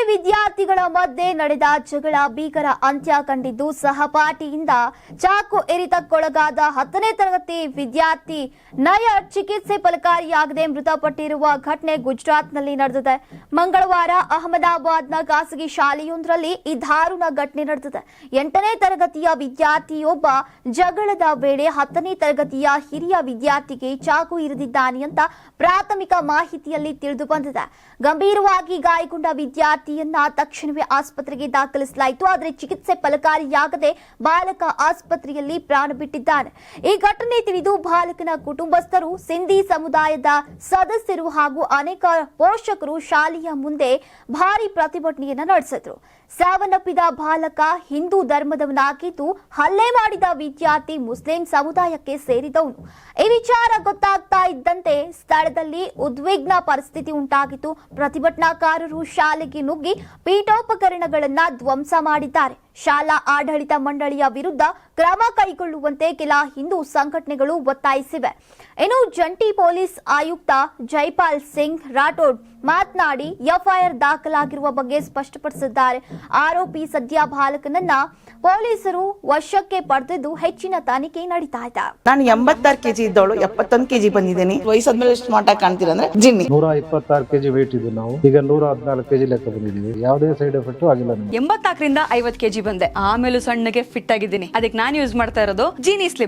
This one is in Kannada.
ವಿದ್ಯಾರ್ಥಿಗಳ ಮಧ್ಯೆ ನಡೆದ ಜಗಳ ಭೀಕರ ಅಂತ್ಯ ಕಂಡಿದ್ದು, ಸಹಪಾಠಿಯಿಂದ ಚಾಕು ಇರಿತಕ್ಕೊಳಗಾದ 10ನೇ ತರಗತಿ ವಿದ್ಯಾರ್ಥಿ ನಯರ್ ಚಿಕಿತ್ಸೆ ಫಲಕಾರಿಯಾಗದೆ ಮೃತಪಟ್ಟಿರುವ ಘಟನೆ ಗುಜರಾತ್ನಲ್ಲಿ ನಡೆದಿದೆ. ಮಂಗಳವಾರ ಅಹಮದಾಬಾದ್ನ ಖಾಸಗಿ ಶಾಲೆಯೊಂದರಲ್ಲಿ ಈ ದಾರುಣ ಘಟನೆ ನಡೆದಿದೆ. 8ನೇ ತರಗತಿಯ ವಿದ್ಯಾರ್ಥಿಯೊಬ್ಬ ಜಗಳದ ವೇಳೆ 10ನೇ ತರಗತಿಯ ಹಿರಿಯ ವಿದ್ಯಾರ್ಥಿಗೆ ಚಾಕು ಇರಿದಿದ್ದಾನೆ ಅಂತ ಪ್ರಾಥಮಿಕ ಮಾಹಿತಿಯಲ್ಲಿ ತಿಳಿದು ಬಂದಿದೆ. ಗಂಭೀರವಾಗಿ ಗಾಯಗೊಂಡ ವಿದ್ಯಾರ್ಥಿಯನ್ನ ತಕ್ಷಣವೇ ಆಸ್ಪತ್ರೆಗೆ ದಾಖಲಿಸಲಾಯಿತು. ಆದರೆ ಚಿಕಿತ್ಸೆ ಫಲಕಾರಿಯಾಗದೆ ಬಾಲಕ ಆಸ್ಪತ್ರೆಯಲ್ಲಿ ಪ್ರಾಣ ಬಿಟ್ಟಿದ್ದಾನೆ. ಈ ಘಟನೆ ತಿಳಿದು ಬಾಲಕನ ಕುಟುಂಬಸ್ಥರು, ಸಿಂಧಿ ಸಮುದಾಯದ ಸದಸ್ಯರು ಹಾಗೂ ಅನೇಕ ಪೋಷಕರು ಶಾಲೆಯ ಮುಂದೆ ಭಾರಿ ಪ್ರತಿಭಟನೆಯನ್ನ ನಡೆಸಿದ್ರು. ಸಾವನ್ನಪ್ಪಿದ ಬಾಲಕ ಹಿಂದೂ ಧರ್ಮದವನಾಗಿದ್ದು, ಹಲ್ಲೆ ಮಾಡಿದ ವಿದ್ಯಾರ್ಥಿ ಮುಸ್ಲಿಂ ಸಮುದಾಯಕ್ಕೆ ಸೇರಿದವನು. ಈ ವಿಚಾರ ಗೊತ್ತಾಗ್ತಾ ಇದ್ದಂತೆ ಸ್ಥಳದಲ್ಲಿ ಉದ್ವಿಗ್ನ ಪರಿಸ್ಥಿತಿ ಉಂಟಾಗಿತ್ತು. ಪ್ರತಿಭಟನಾಕಾರರು ಶಾಲೆಗೆ ನುಗ್ಗಿ ಪೀಠೋಪಕರಣಗಳನ್ನ ಧ್ವಂಸ ಮಾಡಿದ್ದಾರೆ. ಶಾಲಾ ಆಡಳಿತ ಮಂಡಳಿಯ ವಿರುದ್ಧ ಕ್ರಮ ಕೈಗೊಳ್ಳುವಂತೆ ಕೆಲ ಹಿಂದೂ ಸಂಘಟನೆಗಳು ಒತ್ತಾಯಿಸಿವೆ. ಇನ್ನು ಜಂಟಿ ಪೊಲೀಸ್ ಆಯುಕ್ತ ಜೈಪಾಲ್ ಸಿಂಗ್ ರಾಠೋಡ್ ಮಾತನಾಡಿ ಎಫ್ಐಆರ್ ದಾಖಲಾಗಿರುವ ಬಗ್ಗೆ ಸ್ಪಷ್ಟಪಡಿಸಿದ್ದಾರೆ. ಆರೋಪಿ ಸದ್ಯ ಬಾಲಕನನ್ನ ಪೊಲೀಸರು ವಶಕ್ಕೆ ಪಡೆದಿದ್ದು ಹೆಚ್ಚಿನ ತನಿಖೆ ನಡೀತಾ ಇದೆ. ನಾನು 86 ಕೆಜಿ ಇದ್ದವಳು 71 ಕೆಜಿ ಬಂದಿದ್ದೇನೆ. ವಯಸ್ಸಾದ್ಮೇಲೆ ಸ್ಮಾರ್ಟ್ ಆಗಿ ಕಾಣ್ತೀರಾ ಅಂದ್ರೆ ಜಿನ್ನಿ. 126 ಕೆಜಿ ವೇಟ್ ಇದ್ದು ನಾವು ಈಗ 114 ಕೆಜಿ ಲೆಕ್ಕ ಬಂದಿದ್ದೀವಿ. ಯಾವುದೇ ಸೈಡ್ ಎಫೆಕ್ಟ್ ಆಗಿಲ್ಲ. 84ರಿಂದ 50 ಕೆಜಿ ಬಂದೆ. ಆಮೇಲೆ ಸಣ್ಣಗೆ ಫಿಟ್ ಆಗಿದ್ದೀನಿ. ಅದಕ್ಕೆ ನಾನು ಯೂಸ್ ಮಾಡ್ತಾ ಇರೋದು ಜೀನಿ ಸ್ಲಿಮ್.